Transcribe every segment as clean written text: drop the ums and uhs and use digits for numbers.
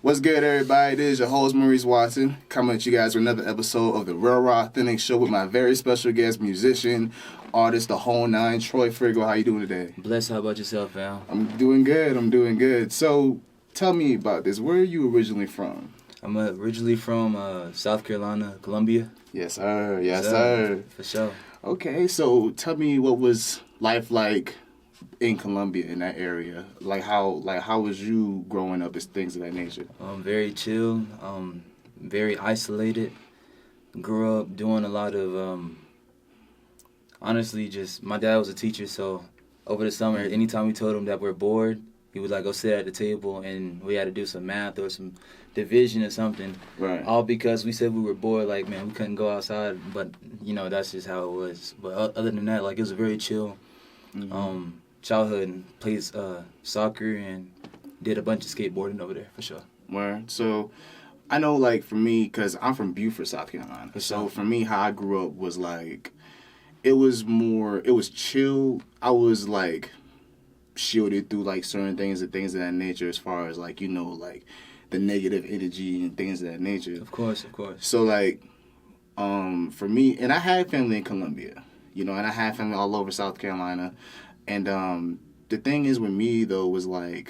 What's good, everybody? This is your host, Maurice Watson, coming at you guys with another episode of the Real Raw Authentic Show with my very special guest, musician, artist, the whole nine, Troy FUEGO. How you doing today? Bless. How about yourself, Al? I'm doing good. So, tell me about this. Where are you originally from? I'm originally from South Carolina, Columbia. Yes, sir. Yes, sir. For sure. Okay, so tell me, what was life like in Columbia, in that area? How was you growing up, as things of that nature? Very chill, very isolated. Grew up doing a lot of, honestly, just, my dad was a teacher, so over the summer, anytime we told him that we're bored, he would go sit at the table and we had to do some math or some division or something. Right. All because we said we were bored, we couldn't go outside, but, that's just how it was. But other than that, it was a very chill childhood, and played soccer and did a bunch of skateboarding over there, for sure. Word. So, I know, for me, because I'm from Beaufort, South Carolina. So, for me, how I grew up was, it was chill. I was, shielded through, certain things and things of that nature, as far as, the negative energy and things of that nature. Of course. So, for me, and I had family in Columbia, and I had family all over South Carolina. And the thing is with me, though, was, I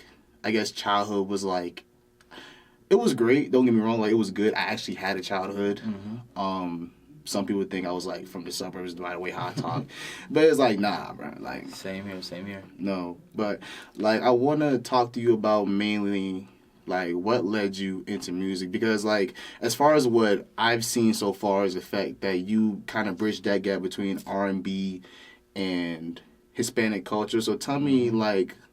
guess childhood was, it was great. Don't get me wrong. It was good. I actually had a childhood. Mm-hmm. Some people think I was, from the suburbs, by the way how I talk. But it's nah, bro. Same here. No. But, I want to talk to you about mainly, what led you into music. Because, as far as what I've seen so far is the fact that you kind of bridged that gap between R&B and Hispanic culture. So tell me,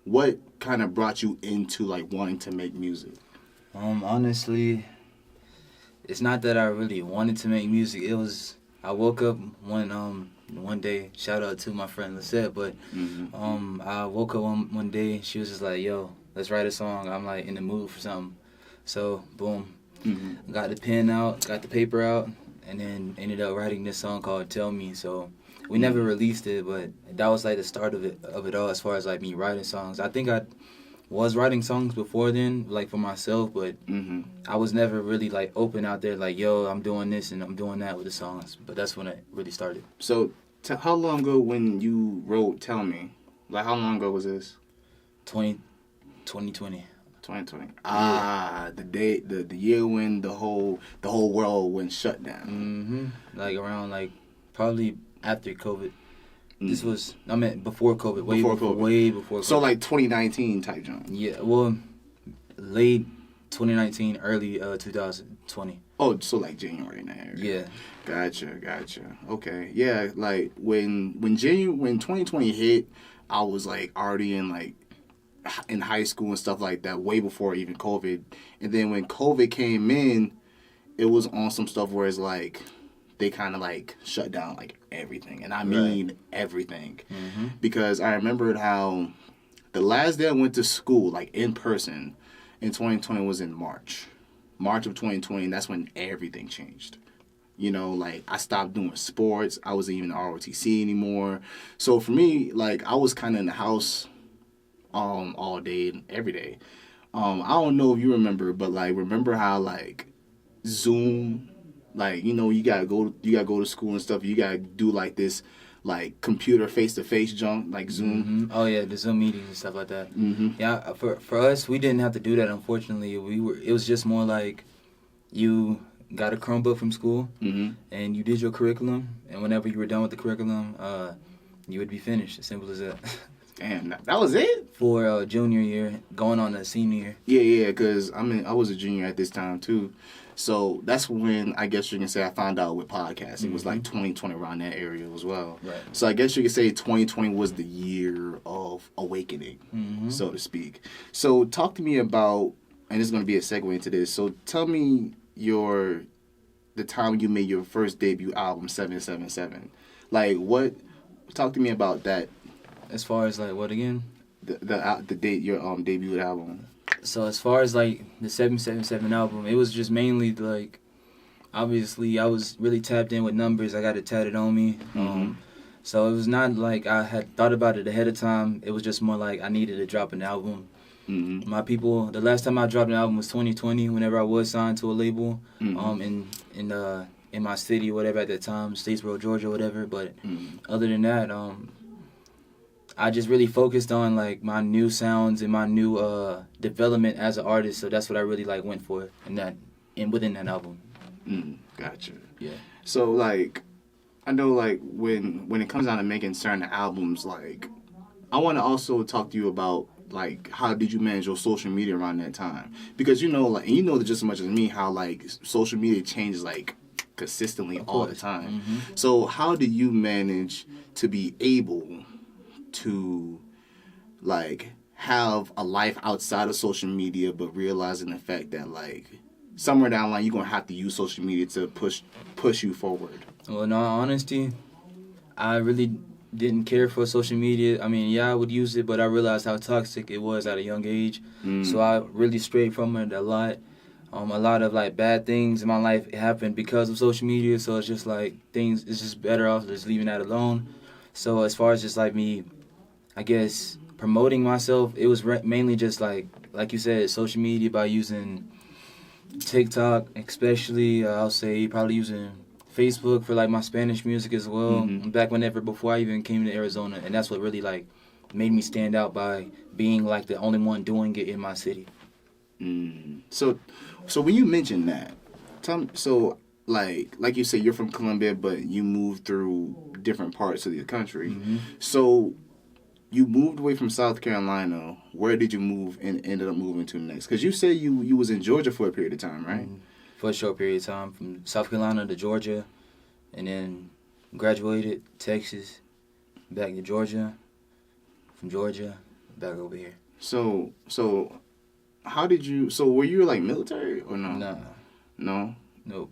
what kind of brought you into, wanting to make music? Honestly, it's not that I really wanted to make music. It was, I woke up one day, shout out to my friend Lisette, but I woke up one day, she was just like, yo, let's write a song. I'm, in the mood for something. So, boom. Mm-hmm. Got the pen out, got the paper out, and then ended up writing this song called Tell Me. So, we never released it, but that was the start of it all, as far as me writing songs. I think I was writing songs before then, for myself, but I was never really open out there, yo, I'm doing this and I'm doing that with the songs. But that's when it really started. So how long ago when you wrote Tell Me? How long ago was this? 2020. 2020. Ah, the day, the year when the whole world went shut down. Mm-hmm. Around probably after COVID. This was, before COVID. Way before COVID. So 2019 type jump. Yeah, well, late 2019, early 2020. Oh, so January now. Yeah. Gotcha. Okay. Yeah, when 2020 hit, I was already in high school and stuff like that, way before even COVID. And then when COVID came in, it was on some stuff where it's they kind of shut down everything, and I mean everything, because I remembered how the last day I went to school in person in 2020 was in March of 2020, and that's when everything changed. I stopped doing sports. I wasn't even in ROTC anymore. So for me, I was kind of in the house all day and every day. I don't know if you remember, but remember how Zoom, you gotta go to school and stuff. You gotta do this computer face-to-face junk, Zoom. Oh yeah, the Zoom meetings and stuff like that. Yeah, for us, we didn't have to do that, unfortunately. It was just more you got a Chromebook from school, and you did your curriculum, and whenever you were done with the curriculum, you would be finished. As simple as that. Damn, that was it? For junior year, going on the senior Yeah, year. because I was a junior at this time too. So that's when I guess you can say I found out with podcasting. It was 2020, around that area as well. Right. So I guess you could say 2020 was the year of awakening, so to speak. So talk to me about, and this is going to be a segue into this. So tell me the time you made your first debut album, 777. Talk to me about that. As far as what again? The date, your debut album. So as far as the 777 album, it was just mainly obviously I was really tapped in with numbers. I got it tatted on me. So it was not I had thought about it ahead of time. It was just more I needed to drop an album. My people, the last time I dropped an album was 2020. Whenever I was signed to a label, in my city, whatever at that time, Statesboro, Georgia, whatever. But other than that, I just really focused on like my new sounds and my new development as an artist. So that's what I really like went for within that album. Gotcha. Yeah. So like, I know like when it comes down to making certain albums, like I want to also talk to you about like how did you manage your social media around that time? Because you know like, and you know just as much as me how like social media changes like consistently all the time. So how did you manage to be able to like have a life outside of social media, but realizing the fact that like somewhere down the line you're gonna have to use social media to push you forward? Well, in all honesty, I really didn't care for social media. I mean, yeah, I would use it, but I realized how toxic it was at a young age. So I really strayed from it a lot. A lot of like bad things in my life happened because of social media. So it's just like it's just better off just leaving that alone. So as far as just like me, I guess promoting myself, it was mainly just like you said, social media by using TikTok, especially. I'll say probably using Facebook for like my Spanish music as well. Before I even came to Arizona, and that's what really like made me stand out by being like the only one doing it in my city. So when you mention that, so like you said, you're from Colombia, but you moved through different parts of the country. So you moved away from South Carolina. Where did you move and ended up moving to next? Because you said you was in Georgia for a period of time, right? For a short period of time, from South Carolina to Georgia, and then graduated Texas, back to Georgia, from Georgia, back over here. So how did you? So were you like military or no? Nah. No. Nope.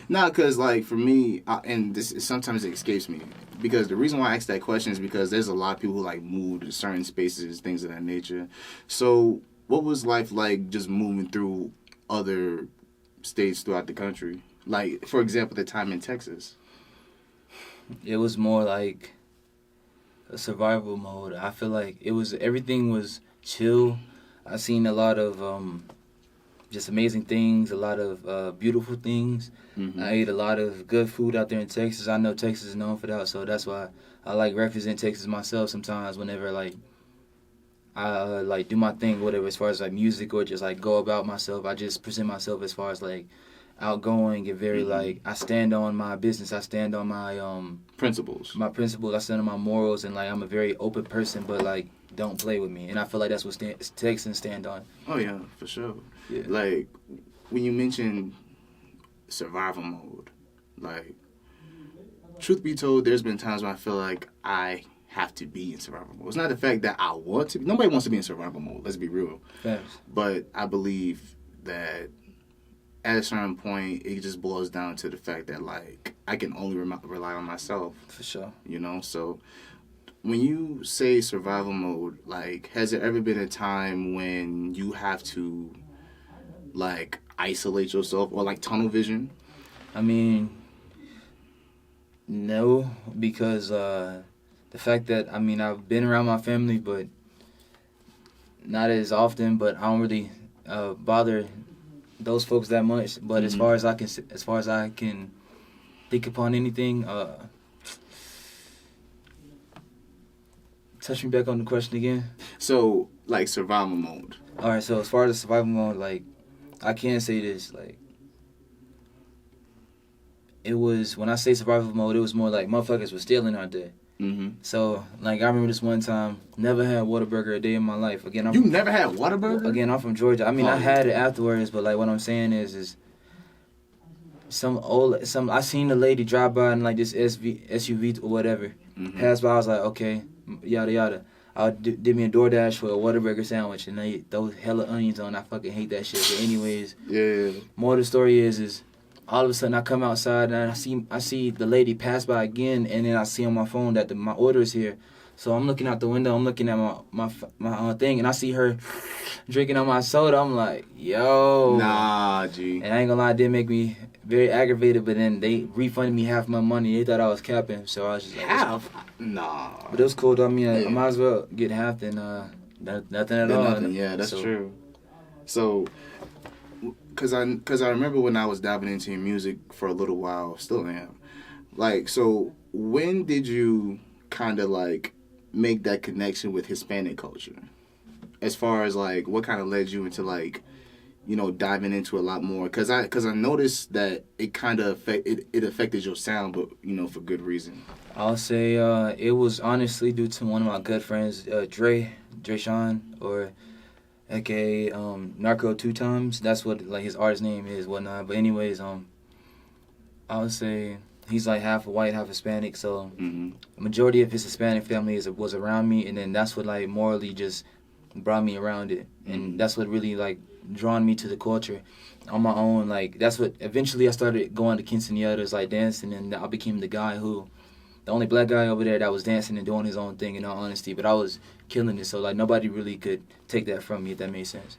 Nah, because like for me, and this sometimes it escapes me because the reason why I ask that question is because there's a lot of people who like move to certain spaces, things of that nature. So what was life like just moving through other states throughout the country? Like for example, the time in Texas. It was more like a survival mode. I feel like everything was chill. I seen a lot of just amazing things, a lot of beautiful things. I ate a lot of good food out there in Texas. I know Texas is known for that, so that's why I like represent Texas myself sometimes whenever like I like do my thing, whatever, as far as like music or just like go about myself. I just present myself as far as like outgoing and very like I stand on my business. I stand on my principles. My principles. I stand on my morals, and like I'm a very open person, but like don't play with me. And I feel like that's what Texans stand on. Oh yeah, for sure. Yeah. Like when you mention survival mode, like truth be told, there's been times when I feel like I have to be in survival mode. It's not the fact that I want to be. Nobody wants to be in survival mode. Let's be real. Facts. But I believe that at a certain point, it just boils down to the fact that like I can only rely on myself. For sure. You know, so when you say survival mode, like, has there ever been a time when you have to, like, isolate yourself or, like, tunnel vision? I mean, no, because the fact that, I mean, I've been around my family, but not as often, but I don't really bother those folks that much. But as far as I can think upon anything, touch me back on the question again. So, like, survival mode. All right, so as far as survival mode, like, I can say this, like, it was, when I say survival mode, it was more like motherfuckers were stealing out there. So, like, I remember this one time, never had Whataburger a day in my life. Again, You never had Whataburger? Again, I'm from Georgia. I mean, I had it afterwards, but, like, what I'm saying is I seen the lady drive by in, like, this SUV or whatever. Passed by, I was like, okay, yada yada. I did me a DoorDash for a Whataburger sandwich, and they throw hella onions on. I fucking hate that shit. But anyways, yeah. More of the story is all of a sudden I come outside and I see the lady pass by again, and then I see on my phone that my order is here. So I'm looking out the window. I'm looking at my thing, and I see her drinking on my soda. I'm like, yo. Nah, G. And I ain't gonna lie, it did make me very aggravated. But then they refunded me half my money. They thought I was capping, so I was just like, half? Nah. But it was cool though. I mean, I might as well get half than Nothing at They're all. nothing. Yeah, that's true. So, cause I remember when I was diving into your music for a little while, still am. Like, so when did you kind of like make that connection with Hispanic culture? As far as like, what kind of led you into like, diving into a lot more? Cause I noticed that it kind of it affected your sound, but for good reason. I'll say it was honestly due to one of my good friends, Dre Sean, or aka Narco Two Times. That's what like his artist name is, whatnot. But anyways, I would say he's like half white, half Hispanic. So the majority of his Hispanic family was around me, and then that's what like morally just brought me around it, and that's what really like drawn me to the culture on my own. Like that's what eventually I started going to quinceañeras, like dancing, and I became the only black guy over there that was dancing and doing his own thing, in all honesty. But I was killing it, so like nobody really could take that from me, if that made sense.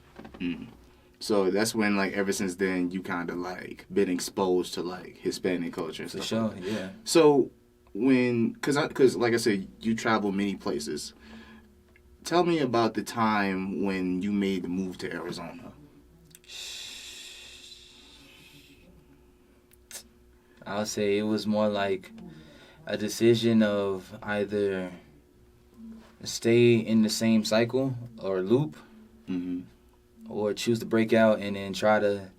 So that's when like ever since then you kind of like been exposed to like Hispanic culture and For stuff. sure, like that. yeah. So cause like I said, you travel many places. Tell me about the time when you made the move to Arizona. I'll say it was more like a decision of either stay in the same cycle or loop, or choose to break out and then try to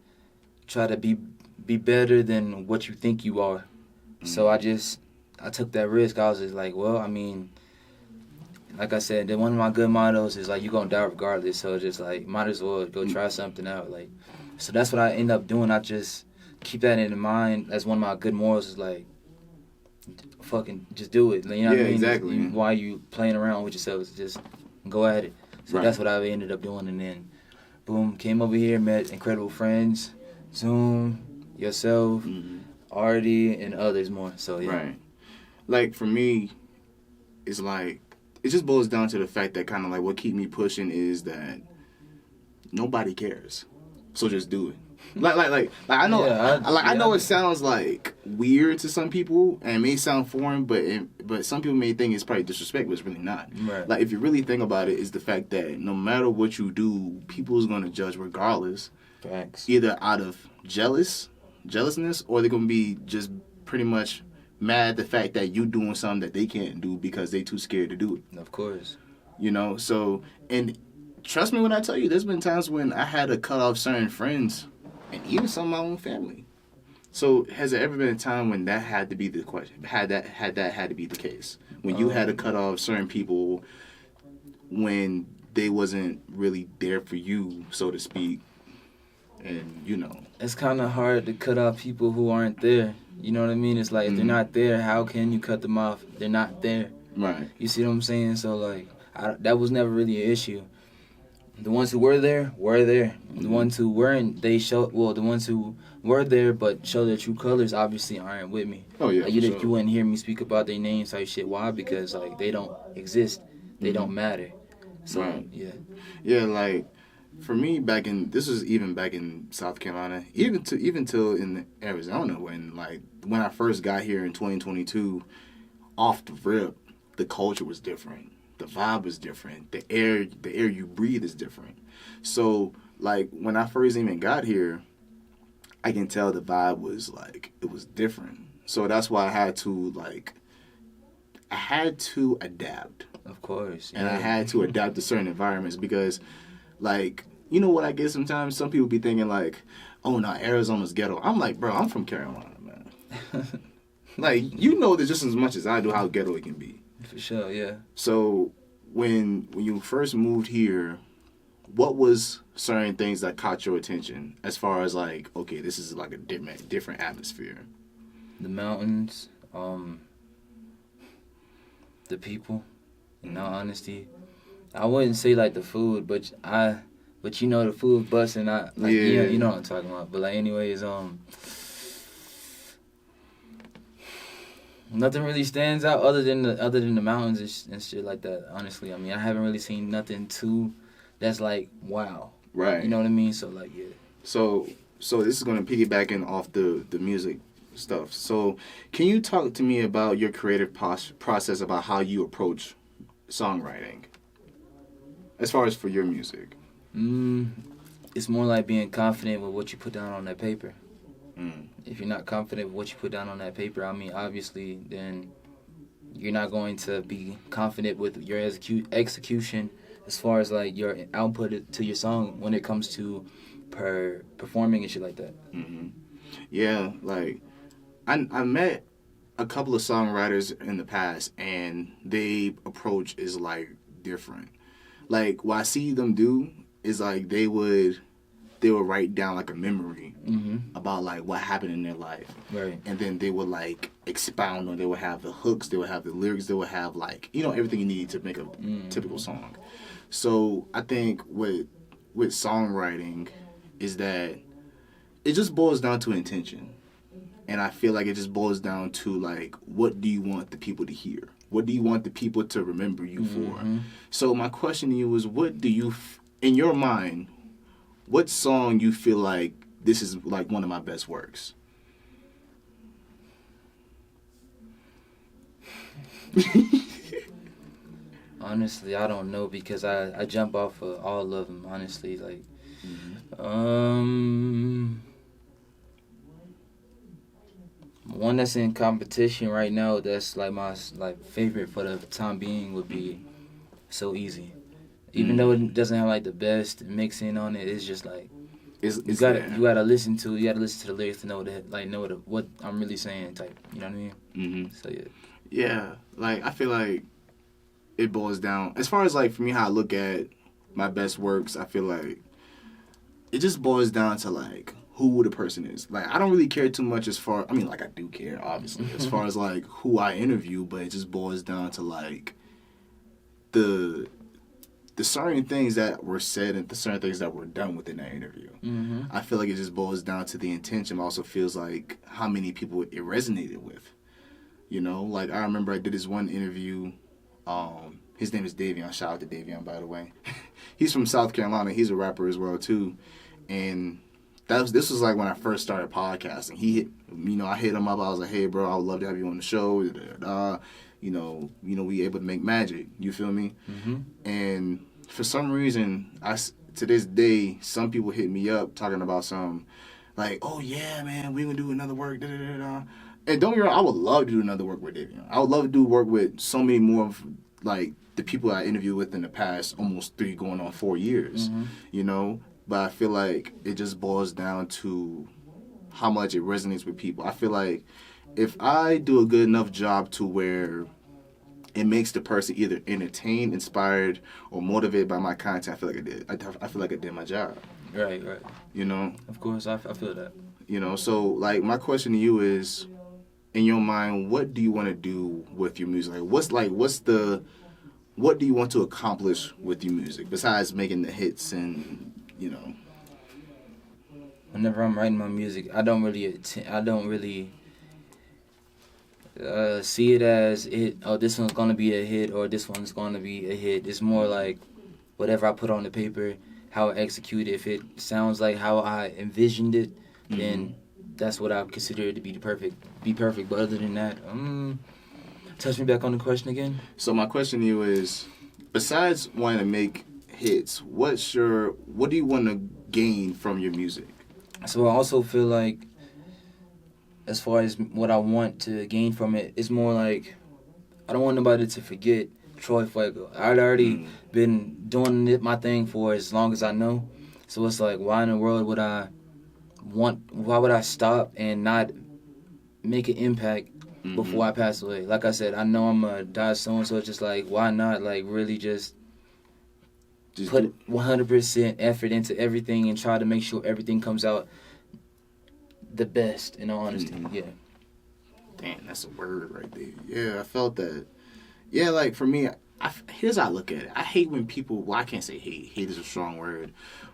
be better than what you think you are. So I took that risk. I was just like, well, I mean, like I said, one of my good mottos is like you're gonna die regardless. So just like might as well go try something out. Like, so that's what I end up doing. I just keep that in mind as one of my good morals is like, fucking just do it. You know what I mean? Exactly. Why you playing around with yourself? Just go at it. So Right. that's what I ended up doing, and then boom, came over here, met incredible friends, Zoom, yourself, Artie, and others more. So yeah. Right. Like for me, it's like it just boils down to the fact that kind of like what keep me pushing is that nobody cares, so just do it. Like I know, I know it sounds like weird to some people and it may sound foreign, but some people may think it's probably disrespect, but it's really not. Right. Like if you really think about it, is the fact that no matter what you do, people's gonna judge regardless. Facts. Either out of jealousness, or they're gonna be just pretty much mad at the fact that you doing something that they can't do because they too scared to do it. Of course. So and trust me when I tell you, there's been times when I had to cut off certain friends. And even some of my own family. So has there ever been a time when that had to be the question? Had that had to be the case? When you had to cut off certain people when they wasn't really there for you, so to speak, and it's kind of hard to cut off people who aren't there. You know what I mean? It's like if they're not there, how can you cut them off? They're not there. Right. You see what I'm saying? So like that was never really an issue. The ones who were there, were there. The ones who weren't, the ones who were there but show their true colors obviously aren't with me. Oh, yeah. Like, you wouldn't hear me speak about their names type shit. Why? Because, like, they don't exist. They don't matter. So, right. Yeah. Yeah, like, for me, this was even back in South Carolina, even till in Arizona, when I first got here in 2022, off the rip, the culture was different. The vibe was different. The air you breathe is different. So, like, when I first even got here, I can tell the vibe was, like, it was different. So that's why I had to adapt. Of course. Yeah. And I had to adapt to certain environments because, like, you know what I get sometimes? Some people be thinking, like, oh, no, Arizona's ghetto. I'm like, bro, I'm from Carolina, man. Like, you know that just as much as I do how ghetto it can be. For sure, yeah. So when you first moved here, what was certain things that caught your attention as far as like, okay, this is like a different atmosphere? The mountains, the people, in all honesty. I wouldn't say like the food, but the food busting. You know what I'm talking about. But like anyways, nothing really stands out other than the mountains and shit like that. Honestly, I mean, I haven't really seen nothing that's like wow. Right. You know what I mean? So like yeah. So this is gonna piggyback in off the music stuff. So can you talk to me about your creative process about how you approach songwriting? as far as for your music? It's more like being confident with what you put down on that paper. Mm. If you're not confident with what you put down on that paper, I mean, obviously, then you're not going to be confident with your execution as far as like your output to your song when it comes to performing and shit like that. Mm-hmm. Yeah, like I met a couple of songwriters in the past, and they approach is like different. Like what I see them do is like they would write down like a memory about like what happened in their life, right? And then they would like expound on. They would have the hooks, they would have the lyrics, they would have like everything you need to make a typical song. So I think with songwriting is that it just boils down to intention. And I feel like it just boils down to like, what do you want the people to hear? What do you want the people to remember you for? So my question to you is, what do you, in your mind, what song you feel like this is like one of my best works? Honestly, I don't know because I jump off of all of them. Honestly, like, one that's in competition right now. That's like my favorite for the time being would be "So Easy." Even though it doesn't have like the best mixing on it, it's just like you gotta listen to the lyrics to know what I'm really saying. Type, you know what I mean? So yeah. Yeah, like I feel like it boils down as far as like for me how I look at my best works. I feel like it just boils down to like who the person is. Like I don't really care too much as far. I mean, like I do care obviously as far as like who I interview, but it just boils down to like the certain things that were said and the certain things that were done within that interview. I feel like it just boils down to the intention. Also feels like how many people it resonated with. You know, like I remember I did this one interview. His name is Davion. Shout out to Davion, by the way. He's from South Carolina. He's a rapper as well too. And this was like when I first started podcasting. I hit him up. I was like, hey, bro, I would love to have you on the show. We able to make magic. You feel me? And for some reason, to this day, some people hit me up talking about some, like, oh yeah, man, we gonna do another work. Da, da, da, da. And don't get me wrong, I would love to do another work with Davion. I would love to do work with so many more of like the people I interviewed with in the past, almost 3 going on 4 years. But I feel like it just boils down to how much it resonates with people. I feel like if I do a good enough job to where it makes the person either entertained, inspired, or motivated by my content, I feel like I did. I feel like I did my job. Right. Of course, I feel that. So like my question to you is, in your mind, what do you want to do with your music? What do you want to accomplish with your music besides making the hits and Whenever I'm writing my music, I don't really see it as this one's gonna be a hit or this one's gonna be a hit. It's more like whatever I put on the paper, how I execute it. If it sounds like how I envisioned it, then that's what I consider it to be perfect. But other than that, touch me back on the question again. So my question to you is, besides wanting to make hits, what do you want to gain from your music? So I also feel like, as far as what I want to gain from it, it's more like I don't want nobody to forget Troy Fuego. I'd already been doing my thing for as long as I know. So it's like, why in the world would I stop and not make an impact before I pass away? Like I said, I know I'm going to die soon, so it's just like, why not like really just put 100% effort into everything and try to make sure everything comes out the best, in all honesty. Yeah. Damn, that's a word right there. Yeah, I felt that. Yeah, like for me, here's how I look at it. I hate when people, well, I can't say hate. Hate is a strong word.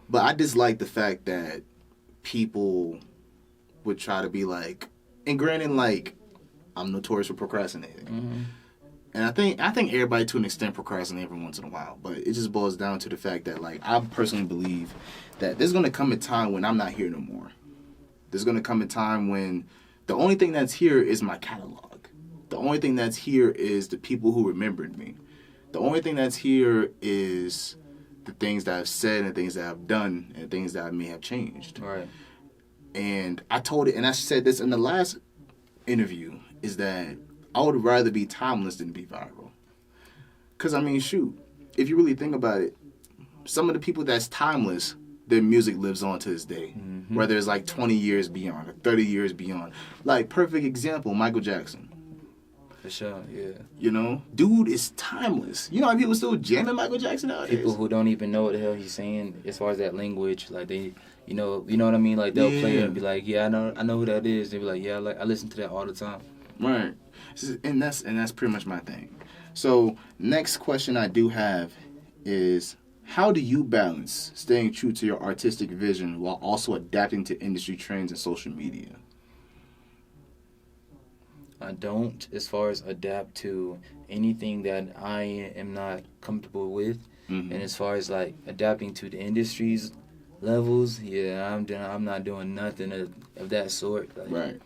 But I dislike the fact that people would try to be like, and granted, like, I'm notorious for procrastinating. And I think everybody to an extent procrastinate every once in a while. But it just boils down to the fact that, like, I personally believe that there's going to come a time when I'm not here no more. There's going to come a time when the only thing that's here is my catalog. The only thing that's here is the people who remembered me. The only thing that's here is the things that I've said and things that I've done and things that I may have changed. Right. And I told it, and I said this in the last interview, is that I would rather be timeless than be viral. Because, I mean, shoot, if you really think about it, some of the people that's timeless, their music lives on to this day. Mm-hmm. Whether it's like 20 years beyond or 30 years beyond. Like, perfect example, Michael Jackson. For sure, yeah. You know, dude is timeless. You know how people still jamming Michael Jackson nowadays? People who don't even know what the hell he's saying as far as that language, like they, you know what I mean? Like they'll play it and be like, yeah, I know who that is. They'll be like, yeah, I listen to that all the time. Right, and that's pretty much my thing. So next question I do have is, how do you balance staying true to your artistic vision while also adapting to industry trends and social media? I don't, as far as adapt to anything that I am not comfortable with. Mm-hmm. And as far as like adapting to the industry's levels, yeah, I'm not doing nothing of that sort. Like, right.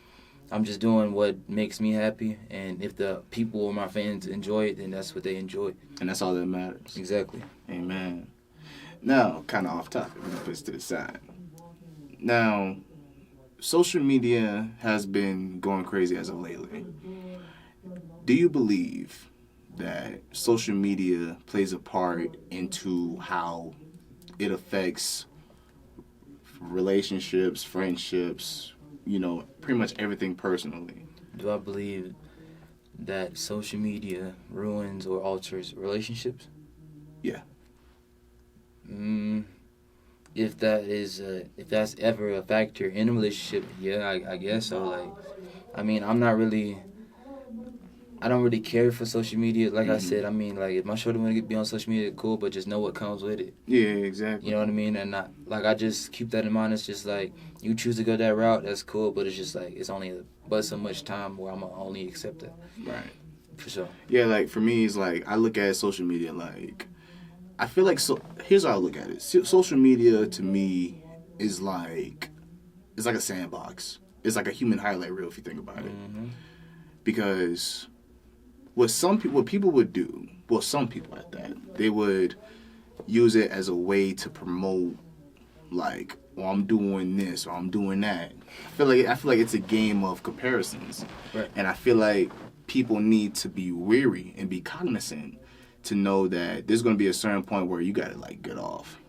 I'm just doing what makes me happy, and if the people or my fans enjoy it, then that's what they enjoy. And that's all that matters. Exactly. Amen. Now, kind of off topic, we're going to put this to the side. Now, social media has been going crazy as of lately. Do you believe that social media plays a part into how it affects relationships, friendships, you know, pretty much everything personally? Do I believe that social media ruins or alters relationships? Yeah. If that's ever a factor in a relationship, yeah, I guess so. Like, I mean, I don't really care for social media. Like I said, I mean, like, if my shorty want to be on social media, cool, but just know what comes with it. Yeah, exactly. You know what I mean? And I just keep that in mind. It's just like, you choose to go that route, that's cool, but it's just like, it's only but so much time where I'm going to only accept that. Right. For sure. Yeah, like, for me, it's like, I look at social media like, I feel like, here's how I look at it. Social media, to me, is like, it's like a sandbox. It's like a human highlight reel, if you think about it. Mm-hmm. Because what people would do, well, some people at that, they would use it as a way to promote, like, well, I'm doing this or I'm doing that. I feel like it's a game of comparisons. Right. And I feel like people need to be wary and be cognizant to know that there's going to be a certain point where you got to, like, get off.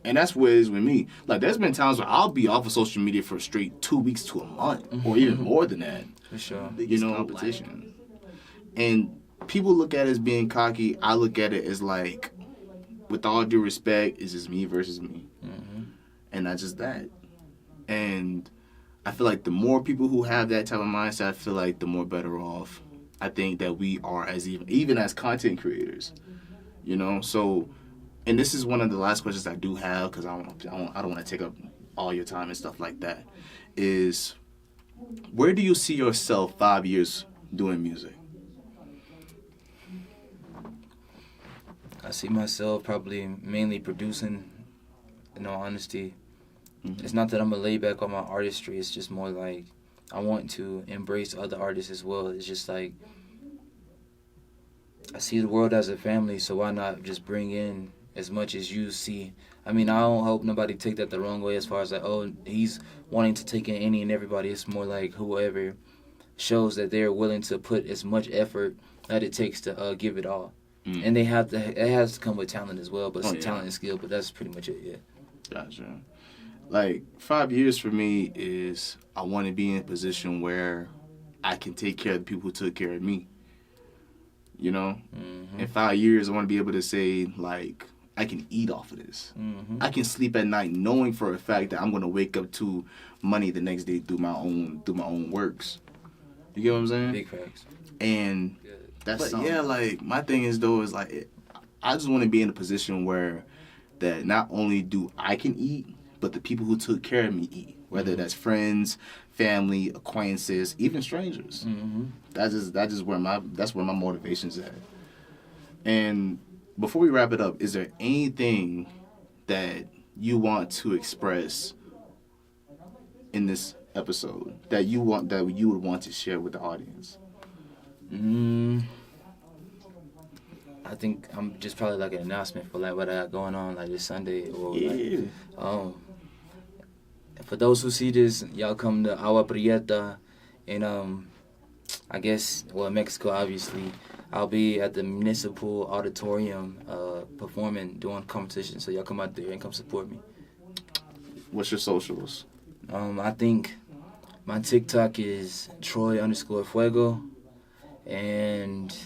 And that's what it is with me. Like, there's been times where I'll be off of social media for a straight 2 weeks to a month, or even more than that. For sure. You know, competition. And people look at it as being cocky. I look at it as, like, with all due respect, it's just me versus me. Mm-hmm. And that's just that. And I feel like the more people who have that type of mindset, I feel like the more better off I think that we are as even as content creators. You know, so, and this is one of the last questions I do have, because I don't want to take up all your time and stuff like that, is where do you see yourself 5 years doing music? I see myself probably mainly producing, in all honesty. Mm-hmm. It's not that I'm going to lay back on my artistry. It's just more like I want to embrace other artists as well. It's just like I see the world as a family, so why not just bring in as much as you see? I mean, I don't hope nobody take that the wrong way as far as like, oh, he's wanting to take in any and everybody. It's more like whoever shows that they're willing to put as much effort that it takes to give it all. Mm. And it has to come with talent as well, but talent and skill, but that's pretty much it, yeah. Gotcha. Like, 5 years for me is I want to be in a position where I can take care of the people who took care of me. You know? Mm-hmm. In 5 years, I want to be able to say, like, I can eat off of this. Mm-hmm. I can sleep at night knowing for a fact that I'm going to wake up to money the next day through my own works. You get what I'm saying? Big facts. And that's yeah, like, my thing is, though, is like, I just want to be in a position where that not only do I can eat, but the people who took care of me eat. Whether that's friends, family, acquaintances, even strangers. Mm-hmm. That's where my motivation's at. And before we wrap it up, is there anything that you want to express in this episode that you would want to share with the audience? I think I'm just probably like an announcement for like what I got going on like this Sunday or Yeah. like for those who see this, y'all come to Agua Prieta in I guess Mexico obviously. I'll be at the Municipal Auditorium performing, doing competition. So y'all come out there and come support me. What's your socials? I think my TikTok is Troy_Fuego, and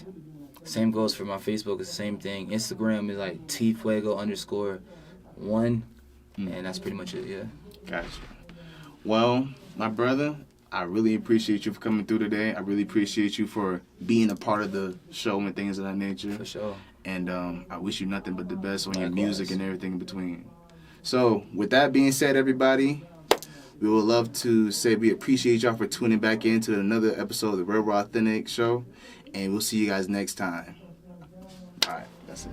same goes for my Facebook. It's the same thing. Instagram is like Tfuego_1, and that's pretty much it. Yeah. Gotcha. Well, my brother, I really appreciate you for coming through today. I really appreciate you for being a part of the show and things of that nature. For sure. And I wish you nothing but the best on your Likewise. music and everything in between. So, with that being said, everybody, we would love to say we appreciate y'all for tuning back into another episode of the Real Raw Authentic Show. And we'll see you guys next time. All right, that's it.